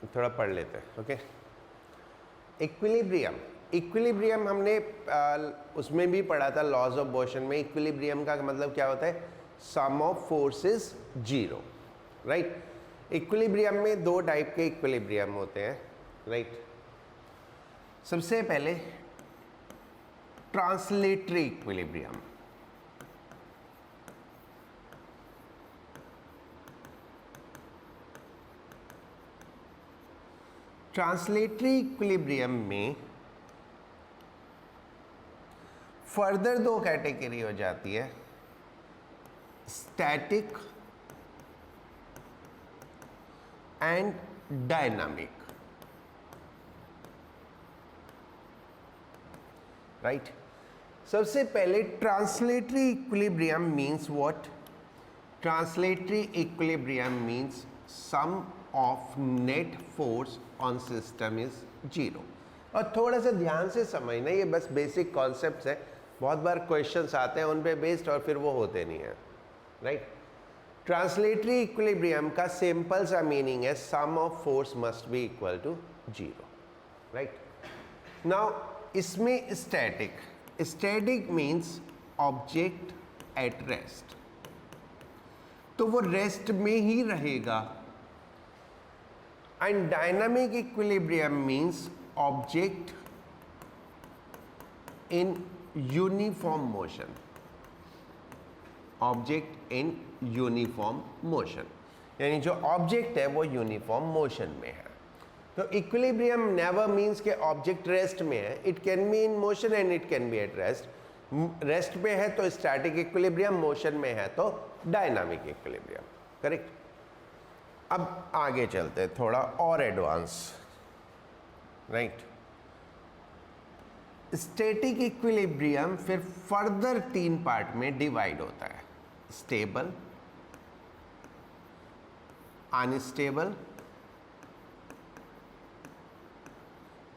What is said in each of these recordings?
थोड़ा पढ़ लेते हैं। Okay, equilibrium. इक्विलिब्रियम हमने उसमें भी पढ़ा था, लॉज ऑफ मोशन में। इक्विलिब्रियम का मतलब क्या होता है? Sum of forces zero, right. Equilibrium में दो टाइप के इक्विलिब्रियम होते हैं, राइट। सबसे पहले ट्रांसलेटरी इक्विलिब्रियम। ट्रांसलेटरी इक्विलिब्रियम में फर्दर दो कैटेगरी हो जाती है, स्टैटिक एंड डायनामिक, राइट। सबसे पहले translatory equilibrium means what? Translatory equilibrium means sum of net force on system is zero. और थोड़ा सा ध्यान से समझना, ये बस बेसिक कॉन्सेप्ट्स है, बहुत बार क्वेश्चंस आते हैं उन पे बेस्ड और फिर वो होते नहीं हैं, राइट। ट्रांसलेटरी इक्विलिब्रियम का सिंपल सा मीनिंग है sum of force must be equal to zero, right. Now इसमें static means object at rest, तो वो रेस्ट में ही रहेगा। And dynamic equilibrium means object in uniform motion, object in uniform motion, यानी जो ऑब्जेक्ट है वो यूनिफॉर्म मोशन में है। तो इक्विलिब्रियम नेवर मीन्स के ऑब्जेक्ट रेस्ट में है, it can be in motion and it can be at rest. Rest पे है तो स्टैटिक इक्विलिब्रियम, मोशन में है तो डायनामिक इक्विलिब्रियम, करेक्ट। अब आगे चलते हैं थोड़ा और एडवांस, राइट। स्टैटिक इक्विलिब्रियम फिर फर्दर तीन पार्ट में डिवाइड होता है, stable, unstable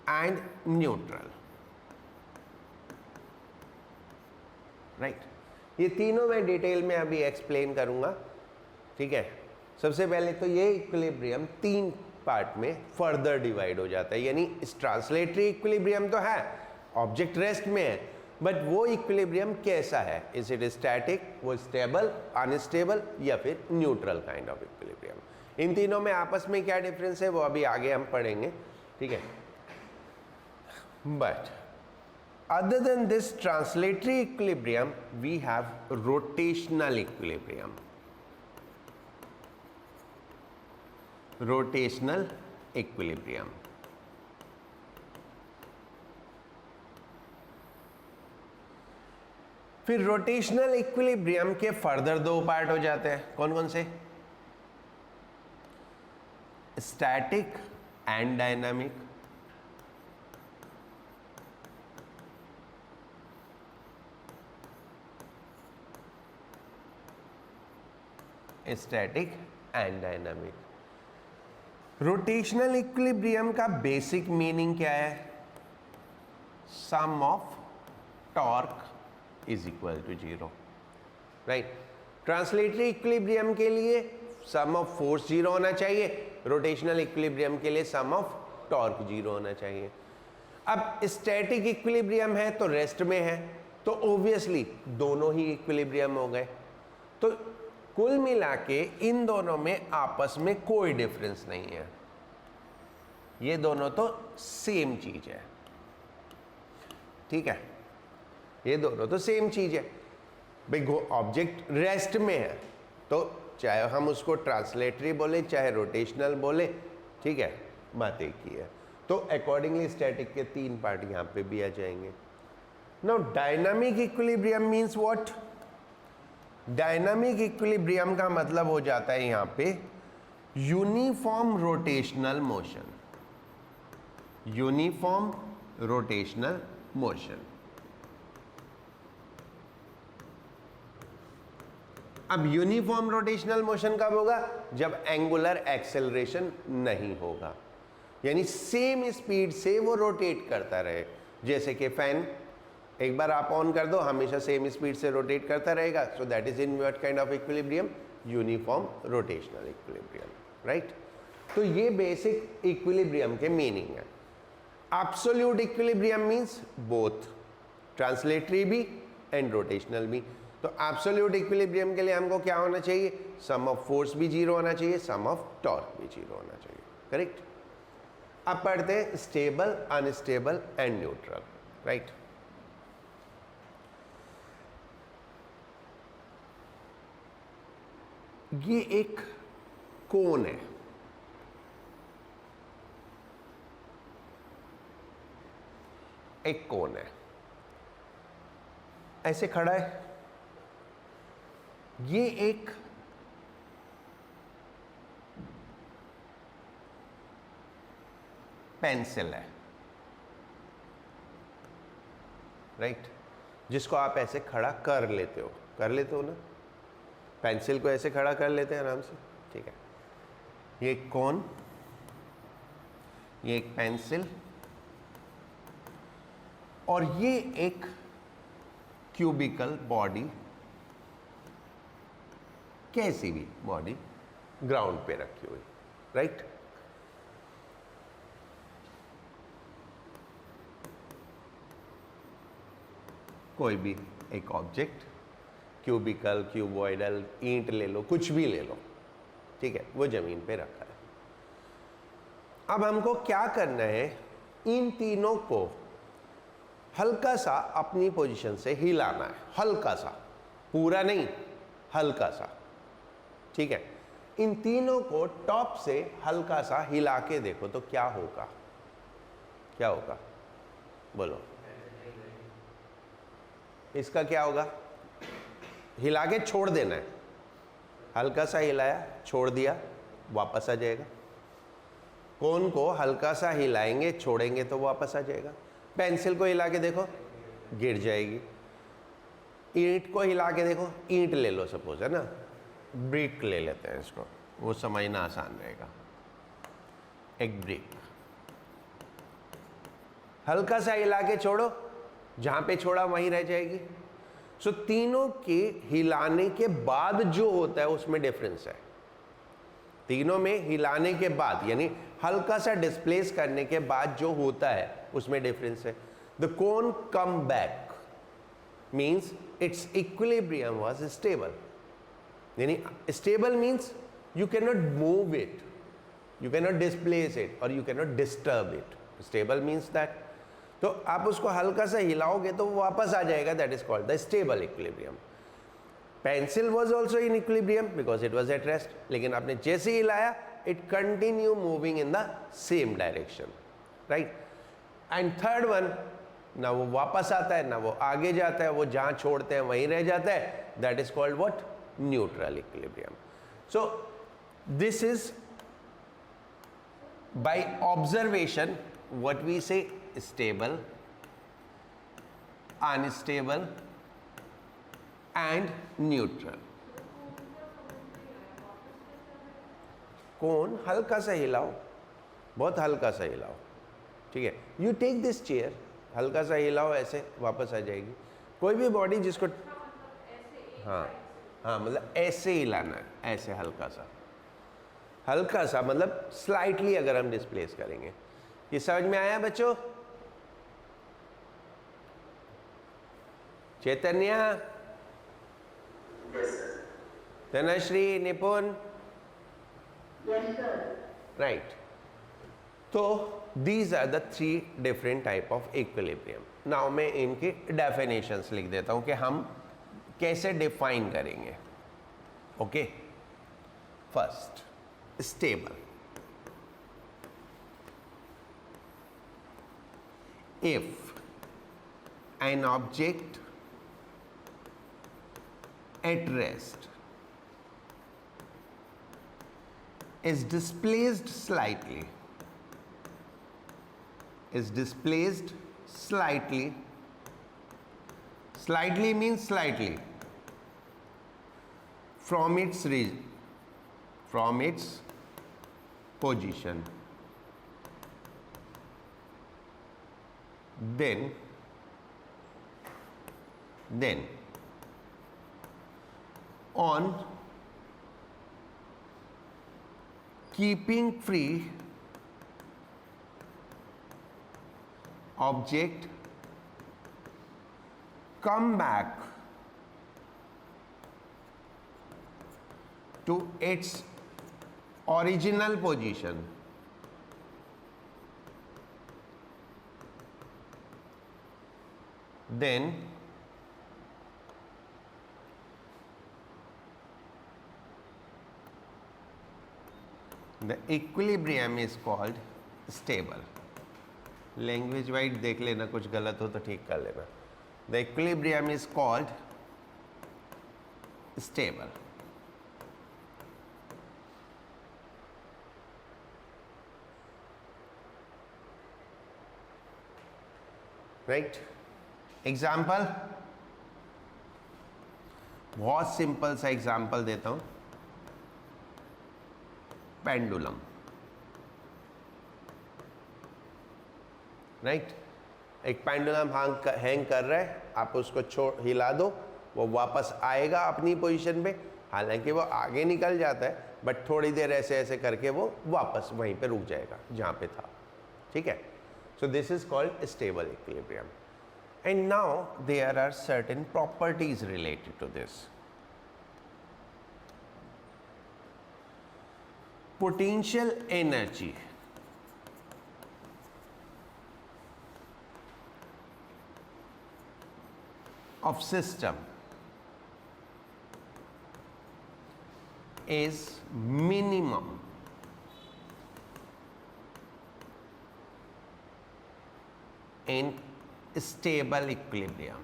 and neutral, right. ये तीनों मैं डिटेल में अभी एक्सप्लेन करूंगा, ठीक है। सबसे पहले तो ये इक्विलिब्रियम तीन पार्ट में फर्दर डिवाइड हो जाता है, यानी ट्रांसलेटरी इक्विलिब्रियम तो है, ऑब्जेक्ट रेस्ट में है, बट वो इक्विलिब्रियम कैसा है? इज इट स्टैटिक, वो स्टेबल, अनस्टेबल या फिर न्यूट्रल काइंड ऑफ इक्विलिब्रियम? इन तीनों में आपस में क्या डिफरेंस है वो अभी आगे हम पढ़ेंगे, ठीक है। But other than this translatory equilibrium we have rotational equilibrium. Rotational equilibrium, फिर रोटेशनल इक्विलिब्रियम के फर्दर दो पार्ट हो जाते हैं, कौन कौन से? Static and dynamic. Static and dynamic. Rotational equilibrium का बेसिक मीनिंग क्या है? Sum of torque is equal to zero, right. Translatory equilibrium के लिए सम ऑफ फोर्स जीरो होना चाहिए, रोटेशनल इक्विलिब्रियम के लिए सम ऑफ टॉर्क जीरो होना चाहिए। अब स्टैटिक इक्विलिब्रियम है तो रेस्ट में है, तो ऑब्वियसली दोनों ही इक्विलिब्रियम हो गए। तो कुल मिला के इन दोनों में आपस में कोई डिफरेंस नहीं है, ये दोनों तो सेम चीज है, ठीक है। ये दोनों तो सेम चीज है भाई, ऑब्जेक्ट रेस्ट में है तो चाहे हम उसको ट्रांसलेटरी बोले चाहे रोटेशनल बोले, ठीक है, बात एक ही है। तो अकॉर्डिंगली स्टैटिक के तीन पार्ट यहां पे भी आ जाएंगे। Now dynamic equilibrium means what? Dynamic equilibrium का मतलब हो जाता है यहां पे uniform rotational motion, uniform rotational motion. अब यूनिफॉर्म रोटेशनल मोशन कब होगा? जब एंगुलर एक्सेलरेशन नहीं होगा, यानी सेम स्पीड से वो रोटेट करता रहे। जैसे कि फैन एक बार आप ऑन कर दो, हमेशा सेम स्पीड से रोटेट करता रहेगा, so that is in what kind of equilibrium? Uniform rotational equilibrium, right. तो ये बेसिक इक्विलिब्रियम के मीनिंग है। Absolute equilibrium means both, translatory भी एंड रोटेशनल भी। तो एब्सोल्यूट इक्विलिब्रियम के लिए हमको क्या होना चाहिए? सम ऑफ फोर्स भी जीरो होना चाहिए, सम ऑफ टॉर्क भी जीरो होना चाहिए। करेक्ट। अब पढ़ते हैं stable, unstable and neutral. Right. ये एक कोन है, एक कोन है, ऐसे खड़ा है। ये एक पेंसिल है, राइट, जिसको आप ऐसे खड़ा कर लेते हो ना। पेंसिल को ऐसे खड़ा कर लेते हैं आराम से, ठीक है। ये एक कोन, ये एक पेंसिल, और ये एक क्यूबिकल बॉडी, कैसी भी बॉडी ग्राउंड पे रखी हुई, राइट। कोई भी एक ऑब्जेक्ट, क्यूबिकल, क्यूबॉइडल, ईंट ले लो, कुछ भी ले लो, ठीक है, वो जमीन पे रखा है। अब हमको क्या करना है? इन तीनों को हल्का सा अपनी पोजीशन से हिलाना है, हल्का सा, पूरा नहीं, हल्का सा, ठीक है। इन तीनों को टॉप से हल्का सा हिला के देखो तो क्या होगा? क्या होगा? बोलो। इसका क्या होगा? हिला के छोड़ देना है, हल्का सा हिलाया, छोड़ दिया, वापस आ जाएगा। कोन को हल्का सा हिलाएंगे, छोड़ेंगे तो वापस आ जाएगा। पेंसिल को हिला के देखो, गिर जाएगी। ईंट को हिला के देखो, ईंट ले लो सपोज, है ना, ब्रिक ले लेते हैं इसको, वो समझना आसान रहेगा। एक ब्रिक हल्का सा हिला के छोड़ो, जहां पे छोड़ा वहीं रह जाएगी। सो तीनों के हिलाने के बाद जो होता है उसमें डिफरेंस है। तीनों में हिलाने के बाद, यानी हल्का सा डिस्प्लेस करने के बाद जो होता है उसमें डिफरेंस है। The cone come back means its equilibrium was stable, यानी stable means you can not move it, you can not displace it और you can not disturb it. Stable means that. तो आप उसको हल्का सा हिलाओगे तो वो वापस आ जाएगा, that is called the stable equilibrium. Pencil was also in equilibrium because it was at rest, लेकिन आपने जैसे ही हिलाया it continue moving in the same direction, right. And third one, ना वो वापस आता है ना वो आगे जाता है, वो जहां छोड़ते हैं वहीं रह जाता है, that is called what? Neutral equilibrium. So this is by observation what we say stable, unstable and neutral. Cone हल्का सा हिलाओ, बहुत हल्का सा हिलाओ, ठीक है। यू टेक दिस चेयर, हल्का सा हिलाओ, ऐसे वापस आ जाएगी। कोई भी बॉडी जिसको, हाँ हाँ, मतलब ऐसे हिलाना है, ऐसे हल्का सा मतलब स्लाइटली अगर हम डिस्प्लेस करेंगे। ये समझ में आया बच्चों? चैतन्य, तनश्री, निपुण, राइट। तो these are the 3 different type of equilibrium. Now मैं इनके डेफिनेशंस लिख देता हूं कि हम कैसे डिफाइन करेंगे। Okay, first, stable. If an object at rest is displaced slightly, slightly means slightly, from its position, then on keeping free object come back to its original position then the equilibrium is called stable. Language wise देख लेना, कुछ गलत हो तो ठीक कर लेना. The equilibrium is called stable. Right. Example, बहुत सिंपल सा एग्जाम्पल देता हूं. पेंडुलम. राइट. एक पेंडुलम हैंग कर रहा है, आप उसको हिला दो, वो वापस आएगा अपनी पोजीशन पे. हालांकि वो आगे निकल जाता है, बट थोड़ी देर ऐसे ऐसे करके वो वापस वहीं पे रुक जाएगा जहाँ पे था. ठीक है. So this is called stable equilibrium. And now there are certain properties related to this. Potential energy of system is minimum in stable equilibrium.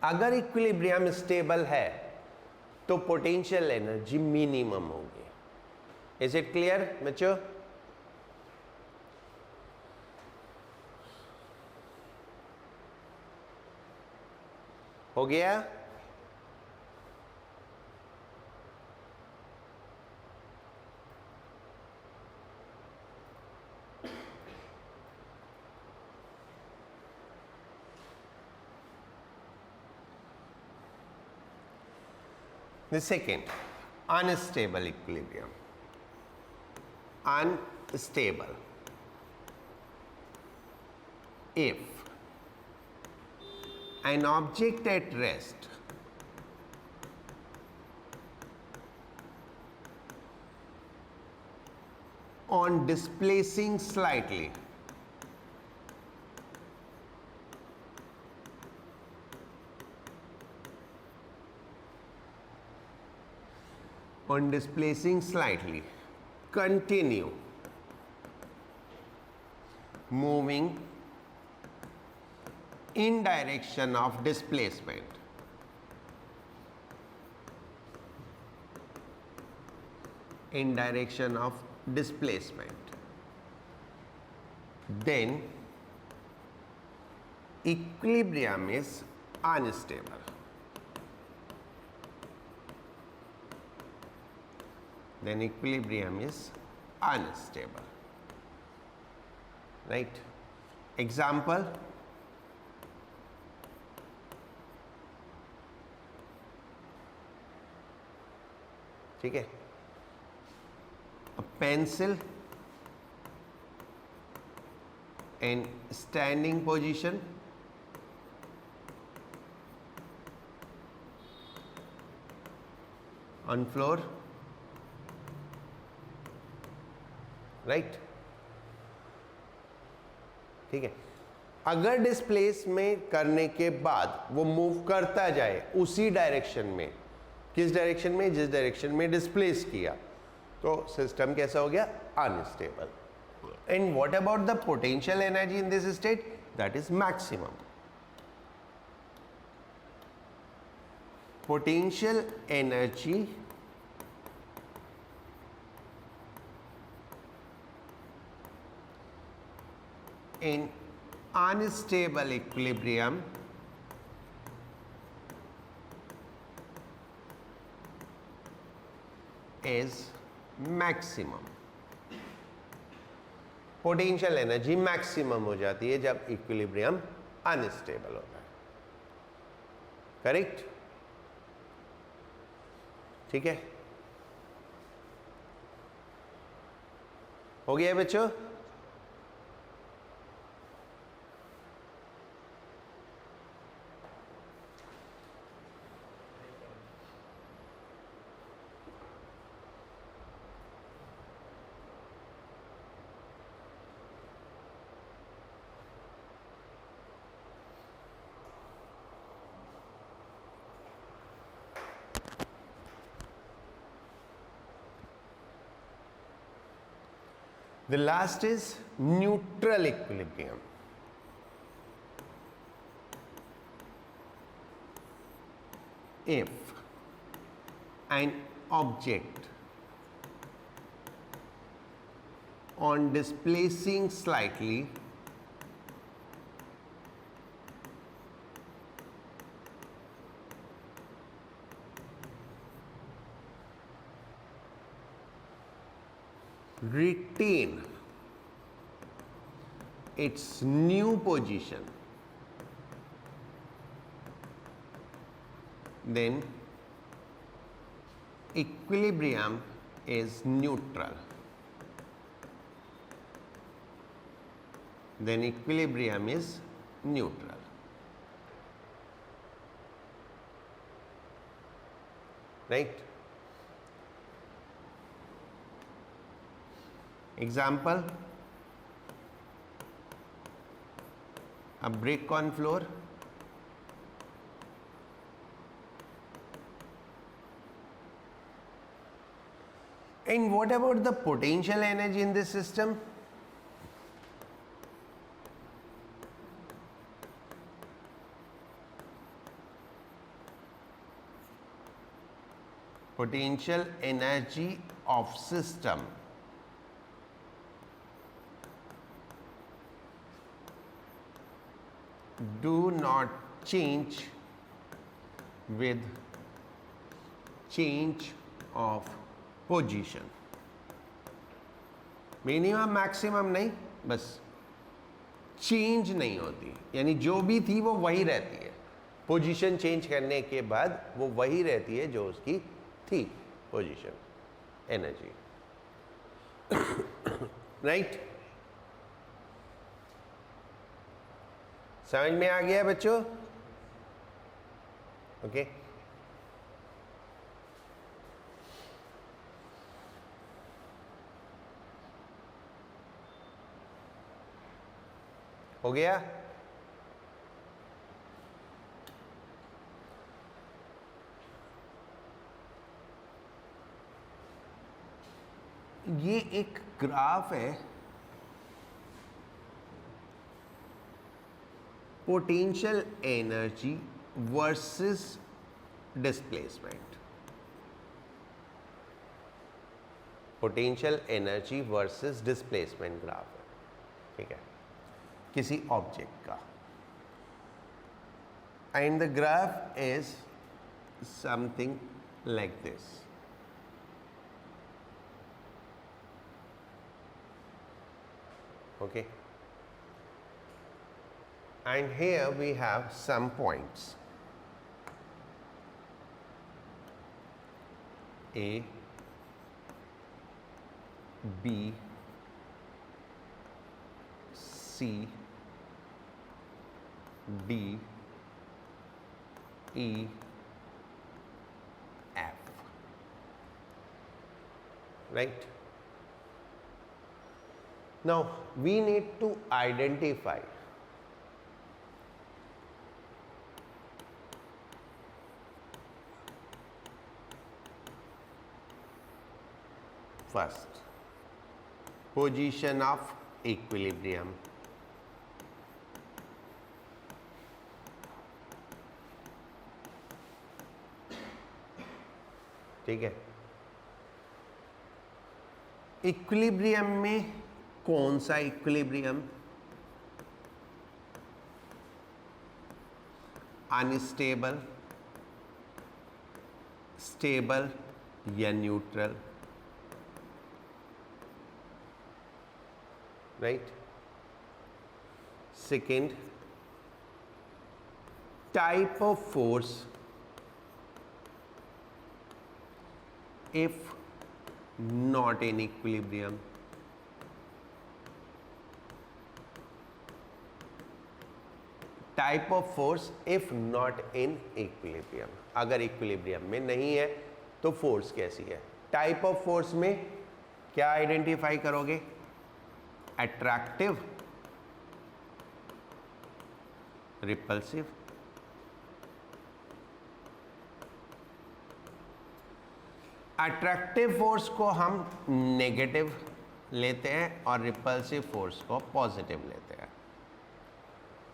अगर इक्विलिब्रियम स्टेबल है तो पोटेंशियल एनर्जी मिनिमम होगी. इज इट क्लियर बच्चों? हो गया? The second, unstable equilibrium. Unstable. If an object at rest on displacing slightly continue moving in direction of displacement, then equilibrium is unstable. Right. Example, ठीक है. A pencil in standing position on floor. Right. ठीक है. अगर displace में करने के बाद वो मूव करता जाए उसी डायरेक्शन में, किस डायरेक्शन में? जिस डायरेक्शन में डिस्प्लेस किया, तो सिस्टम कैसा हो गया? Unstable. And what about the potential energy in this state? That is maximum. Potential energy in unstable equilibrium is maximum. Potential energy maximum हो जाती है जब इक्विलिब्रियम अनस्टेबल होता है. करेक्ट. ठीक है, हो गया बच्चों? The last is neutral equilibrium. If an object on displacing slightly retain its new position, then equilibrium is neutral. Then equilibrium is neutral. Right? Example, a brick on floor, and what about the potential energy in this system? Potential energy of system do not change with change of position. Minimum maximum नहीं, बस change नहीं होती, यानी जो भी थी वो वही रहती है, पोजीशन चेंज करने के बाद वो वही रहती है जो उसकी थी पोजीशन, एनर्जी। राइट? समझ में आ गया बच्चों? ओके, हो गया? ये एक ग्राफ है potential energy versus displacement, potential energy versus displacement graph है, ठीक है, किसी ऑब्जेक्ट का, and the graph is something like this. Okay, and here we have some points A, B, C, D, E, F, right? Now we need to identify first position of equilibrium, ठीक है। Equilibrium में कौन सा equilibrium? Unstable, stable या neutral, right. Second, type of force if not in equilibrium. Type of force if not in equilibrium, अगर equilibrium में नहीं है तो फोर्स कैसी है? टाइप ऑफ फोर्स में क्या आइडेंटिफाई करोगे? Attractive, repulsive. अट्रैक्टिव फोर्स को हम नेगेटिव लेते हैं और रिपल्सिव फोर्स को पॉजिटिव लेते हैं।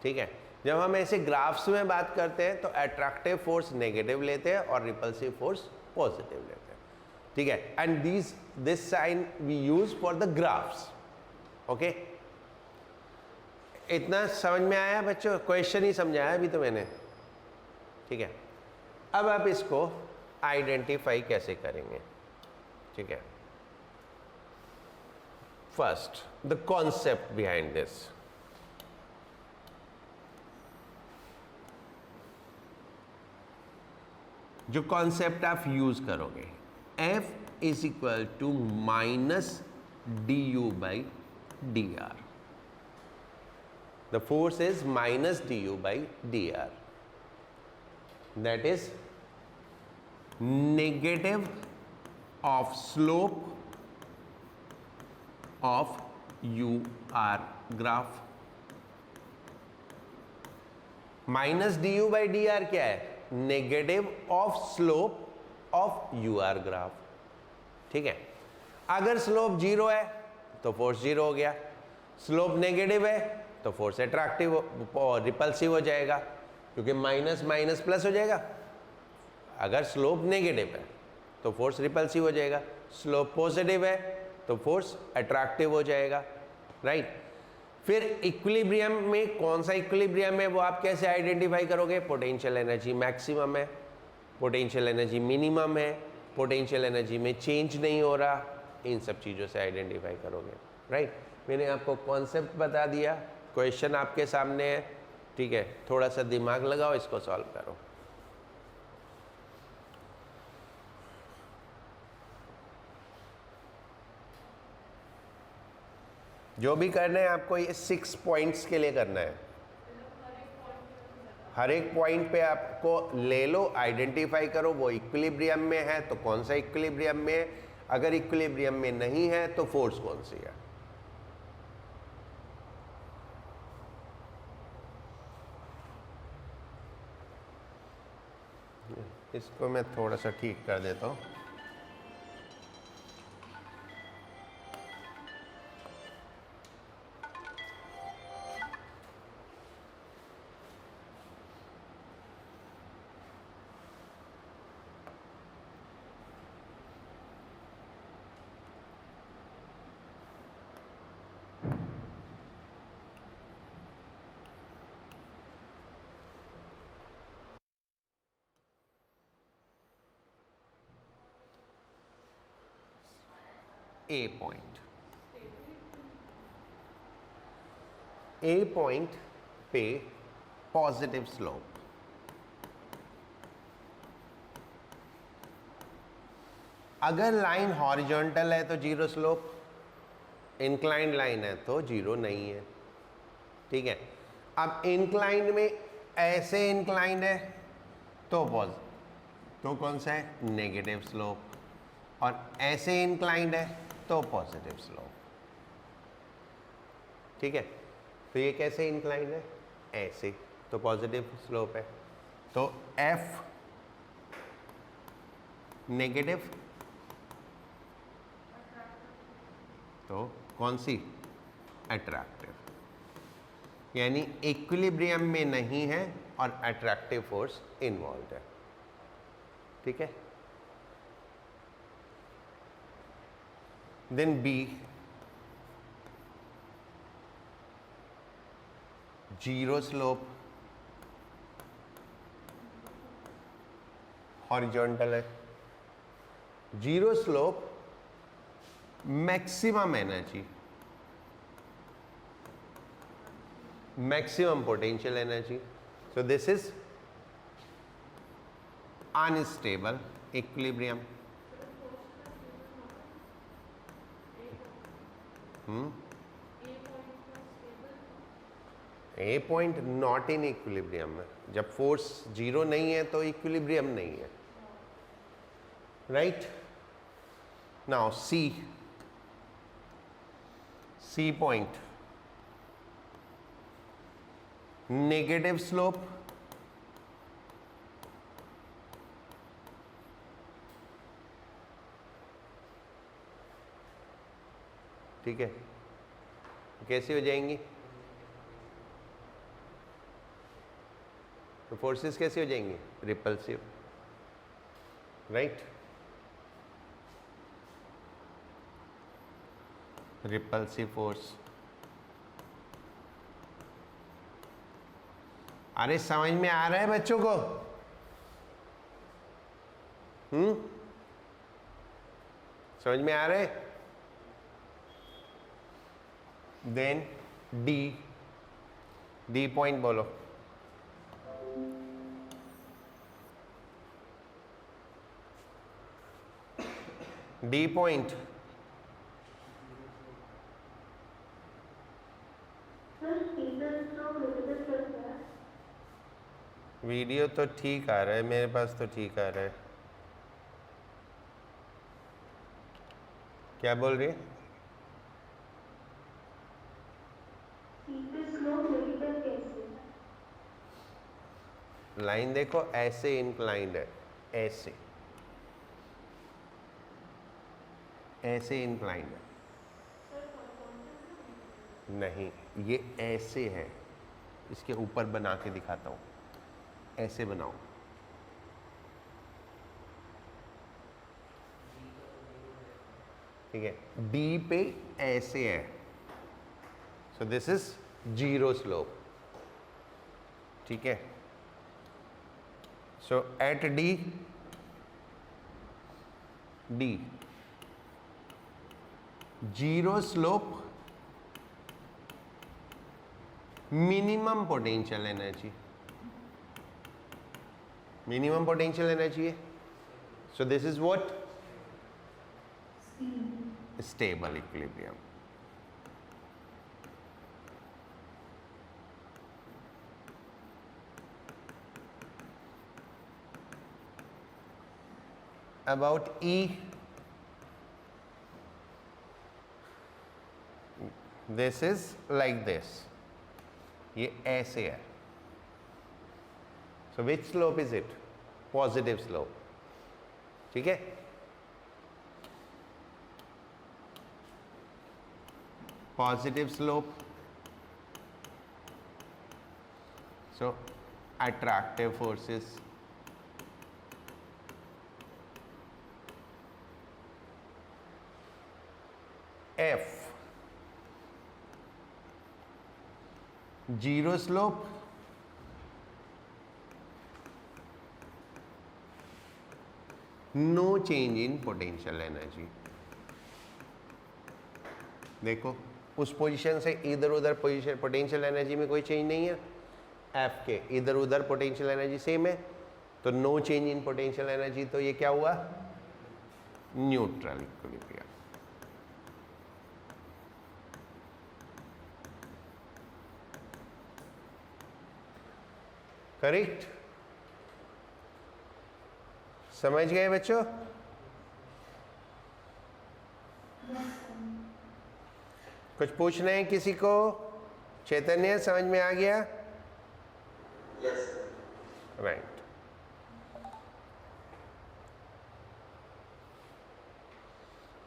ठीक है, जब हम ऐसे ग्राफ्स में बात करते हैं तो अट्रैक्टिव फोर्स नेगेटिव लेते हैं और रिपल्सिव फोर्स पॉजिटिव लेते हैं। ठीक है, and this sign we use for the graphs. Okay, इतना समझ में आया बच्चों? क्वेश्चन ही समझाया अभी तो मैंने। ठीक है, अब आप इसको आइडेंटिफाई कैसे करेंगे? ठीक है, first the concept behind this. जो कॉन्सेप्ट आप यूज करोगे, F is equal to minus d u by d r. The force is minus d u by d r, that is negative of slope of u r graph. Minus d u by d r क्या है? Negative of slope of u r graph. ठीक है, अगर slope zero है तो force zero हो गया, slope negative है तो फोर्स अट्रैक्टिव और रिपल्सिव हो जाएगा, क्योंकि माइनस माइनस प्लस हो जाएगा। अगर स्लोप नेगेटिव है तो फोर्स रिपल्सिव हो जाएगा, स्लोप पॉजिटिव है तो फोर्स अट्रैक्टिव हो जाएगा। राइट, फिर इक्विलिब्रियम में कौन सा इक्विलिब्रियम है वो आप कैसे आइडेंटिफाई करोगे? पोटेंशियल एनर्जी मैक्सिमम है, पोटेंशियल एनर्जी मिनिमम है, पोटेंशियल एनर्जी में चेंज नहीं हो रहा, इन सब चीज़ों से आइडेंटिफाई करोगे। राइट, मैंने आपको कॉन्सेप्ट बता दिया, क्वेश्चन आपके सामने है। ठीक है, थोड़ा सा दिमाग लगाओ, इसको सॉल्व करो। जो भी करना है आपको ये 6 पॉइंट्स के लिए करना है। हर एक पॉइंट पे आपको ले लो, आइडेंटिफाई करो वो इक्विलिब्रियम में है तो कौन सा इक्विलिब्रियम में है, अगर इक्विलिब्रियम में नहीं है तो फोर्स कौन सी है। इसको मैं थोड़ा सा ठीक कर देता हूँ। ए पॉइंट, ए पॉइंट पे पॉजिटिव स्लोप, अगर लाइन हॉरिजॉन्टल है तो जीरो स्लोप, इंक्लाइंड लाइन है तो जीरो नहीं है। ठीक है, अब इंक्लाइंड में ऐसे इंक्लाइंड है तो कौन सा है? नेगेटिव स्लोप, और ऐसे इंक्लाइंड है तो पॉजिटिव स्लोप। ठीक है, तो ये कैसे इंक्लाइंड है? ऐसे, तो पॉजिटिव स्लोप है। तो F नेगेटिव, तो कौन सी? अट्रैक्टिव, यानी इक्विलिब्रियम में नहीं है और अट्रैक्टिव फोर्स इन्वॉल्व है। ठीक है, then B, zero slope, horizontal है, zero slope, maximum energy, maximum potential energy. So this is unstable equilibrium. A point not in equilibrium है, जब फोर्स जीरो नहीं है तो इक्विलिब्रियम नहीं है, right. Now see point negative slope, ठीक है, कैसे हो जाएंगी? तो फोर्सेस कैसे हो जाएंगी? Repulsive, right. Repulsive force. अरे समझ में आ रहा है बच्चों को? समझ में आ रहा है? देन डी पॉइंट बोलो। डी पॉइंट वीडियो तो ठीक आ रहा है, मेरे पास तो ठीक आ रहा है। क्या बोल रही है? लाइन देखो, ऐसे इंक्लाइंड है, ऐसे ऐसे इंक्लाइंड है। नहीं, ये ऐसे है, इसके ऊपर बना के दिखाता हूं, ऐसे बनाओ। ठीक है, डी पे ऐसे है, so this is zero slope, ठीक है। So at D zero slope, minimum potential energy, minimum potential energy है। So this is what? Stable equilibrium. About E, this is like this, ये ऐसे है। So which slope is it? Positive slope, ठीक है। Positive slope, so attractive forces, F, zero slope, no change in potential energy. देखो, उस position से इधर उधर पोटेंशियल एनर्जी में कोई चेंज नहीं है, एफ के इधर उधर पोटेंशियल एनर्जी सेम है, तो no change in potential energy, तो ये क्या हुआ? Neutral equilibrium. करेक्ट? समझ गए बच्चों? कुछ पूछना है किसी को? चैतन्य, समझ में आ गया? Yes. Right.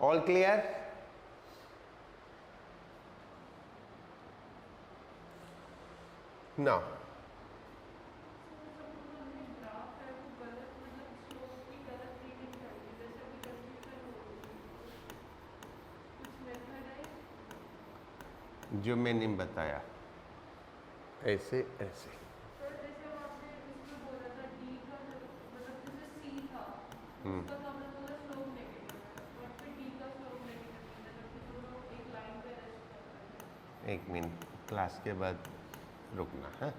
All clear? Now जो मैंने बताया, ऐसे ऐसे। एक मिनट, क्लास के बाद रुकना है,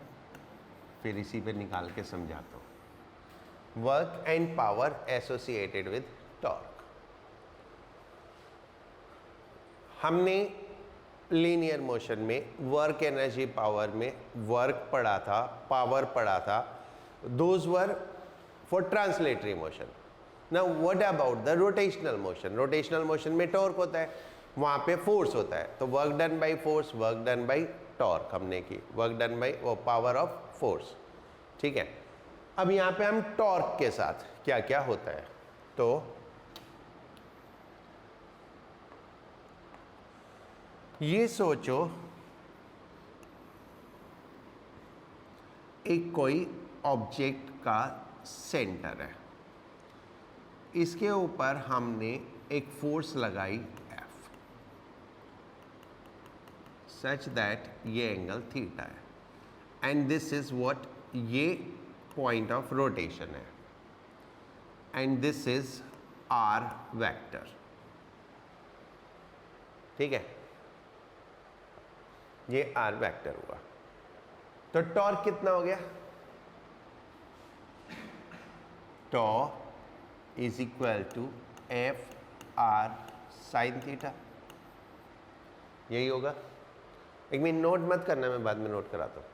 फिर इसी पे निकाल के समझाता हूँ। Work and power associated with torque. हमने लीनियर मोशन में वर्क एनर्जी पावर में वर्क पढ़ा था, पावर पढ़ा था, those were for translatory motion. Now what about the rotational motion? Rotational motion में टॉर्क होता है, वहाँ पे फोर्स होता है. तो work done by force, work done by torque हमने की, वर्क डन बाय वो पावर ऑफ फोर्स. ठीक है. अब यहाँ पे हम टॉर्क के साथ क्या क्या होता है, तो ये सोचो एक कोई ऑब्जेक्ट का सेंटर है, इसके ऊपर हमने एक फोर्स लगाई F सच दैट ये एंगल थीटा है, एंड दिस इज व्हाट, ये पॉइंट ऑफ रोटेशन है, and this is R vector. ठीक है, ये R वेक्टर हुआ. तो टॉर्क कितना हो गया? Torque is equal to F are sine theta. यही होगा. एक मिनट नोट मत करना, मैं बाद में नोट कराता हूँ.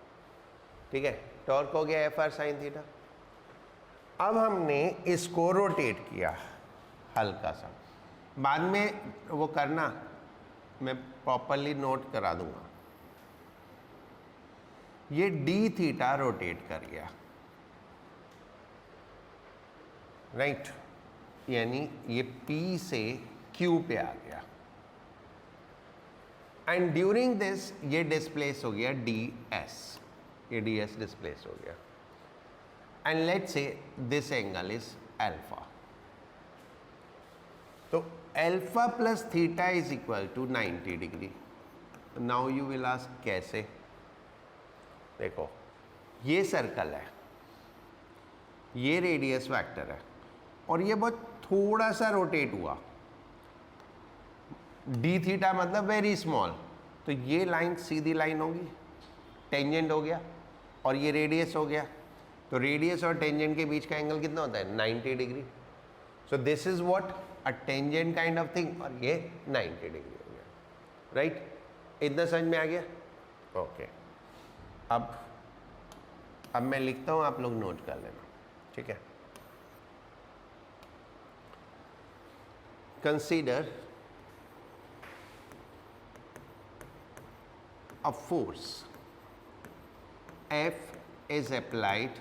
ठीक है, टॉर्क हो गया एफ आर साइन थीटा. अब हमने इसको रोटेट किया हल्का सा, बाद में वो करना, मैं प्रॉपरली नोट करा दूंगा. ये डी थीटा रोटेट कर गया, राइट, यानी ये P से Q पे आ गया, एंड ड्यूरिंग दिस ये डिस्प्लेस हो गया ds, ये ds डिस्प्लेस हो गया, and let's say this angle is alpha. तो alpha plus theta is equal to 90 degree. Now you will ask कैसे? देखो, ये सर्कल है, ये रेडियस वेक्टर है, और ये बहुत थोड़ा सा रोटेट हुआ. डी थीटा मतलब वेरी स्मॉल, तो ये लाइन सीधी लाइन होगी, टेंजेंट हो गया, और ये रेडियस हो गया. तो रेडियस और टेंजेंट के बीच का एंगल कितना होता है? 90 degree. So this is what, a tangent kind of thing, और ये 90 डिग्री हो गया. राइट, इतना समझ में आ गया? ओके. अब मैं लिखता हूं, आप लोग नोट कर लेना. ठीक है. Consider a force F is applied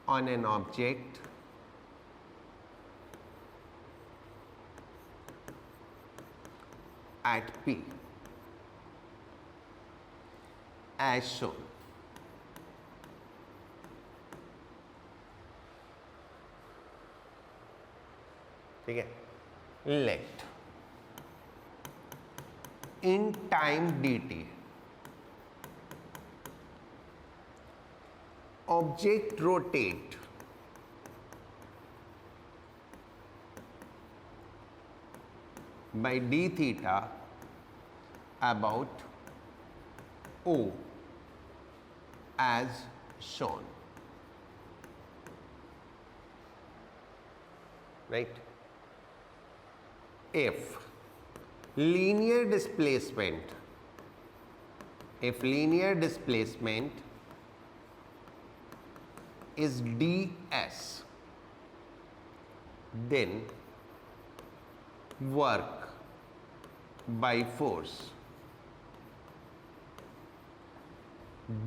on an object at P as shown. ठीक है. Let in time dt object rotate by d theta about O as shown. Right? If linear displacement is ds, then work by force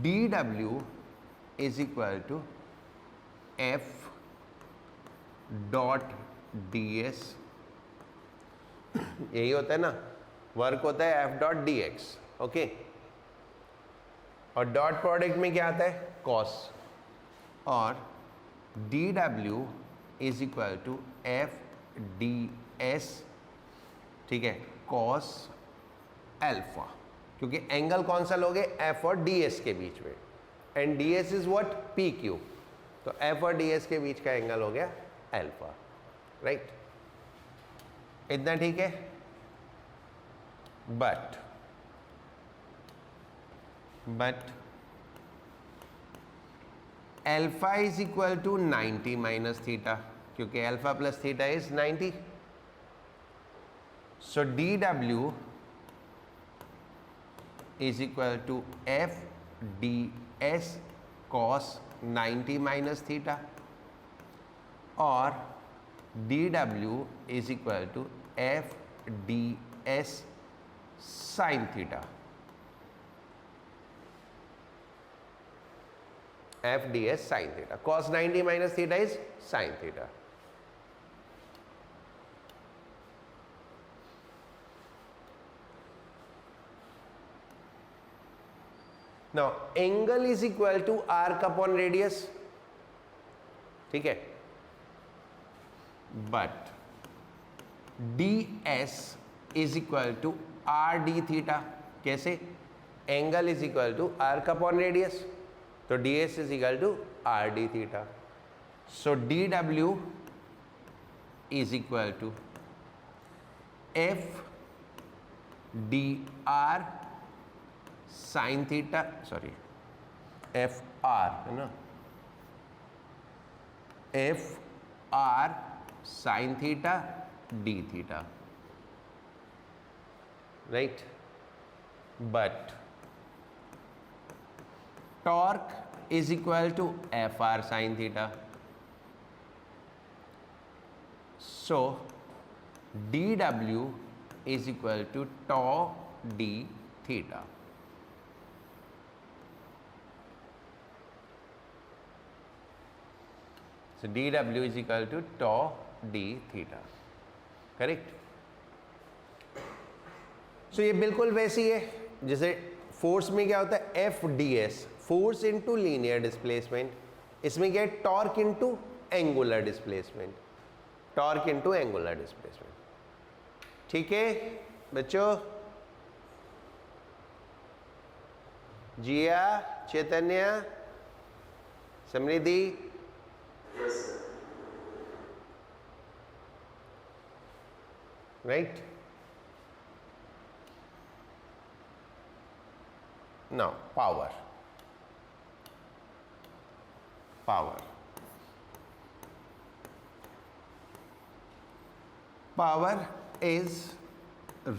dw is equal to f dot ds. यही होता है ना, work होता है F dot d x. Okay, और dot product में क्या आता है? कॉस. और d W is equal to F d s. ठीक है, कॉस एल्फा, क्योंकि एंगल कौन सा लोगे? एफ और डी एस के बीच में, and D S is what? P Q. तो एफ और डी एस के बीच का एंगल हो गया एल्फा. राइट, इतना ठीक है. But alpha is equal to 90 minus theta, क्योंकि alpha plus theta is 90. So dw is equal to f ds cos 90 minus theta, or dw is equal to f ds sin theta. F ds sin theta. Cos 90 minus theta is sin theta. Now angle is equal to arc upon radius, ठीक है, but ds is equal to r d theta. कैसे? Angle is equal to arc upon radius, तो ds is equal to r d theta. So dw is equal to f dr sine theta, sorry F R है ना, F are sine theta D theta, right. But torque is equal to F are sine theta. So D W is equal to tau D theta. So dw is equal to tau d theta, correct. So ये बिल्कुल वैसी है जैसे force में क्या होता है, F d S, force into linear displacement. इसमें क्या है, torque into angular displacement, torque into angular displacement. ठीक है बच्चों? जिया, चैतन्य, समृद्धि, Yes, sir. right? Now power. Power is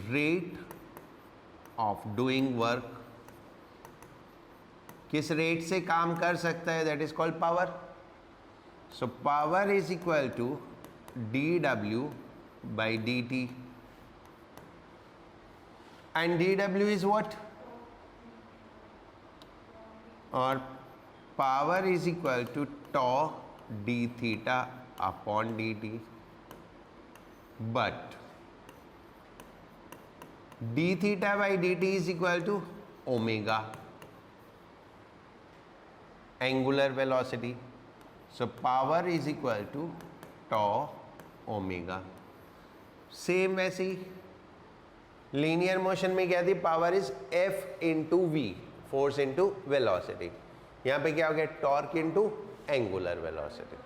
rate of doing work. किस रेट से काम कर सकता है, that is called power. So power is equal to dw by dt, and dw is what? Or power is equal to tau d theta upon dt, but d theta by dt is equal to omega, angular velocity. So power is equal to tau omega. Same वैसी linear motion में क्या थी, power is F into v, force into velocity. यहाँ पे क्या हो गया, torque into angular velocity.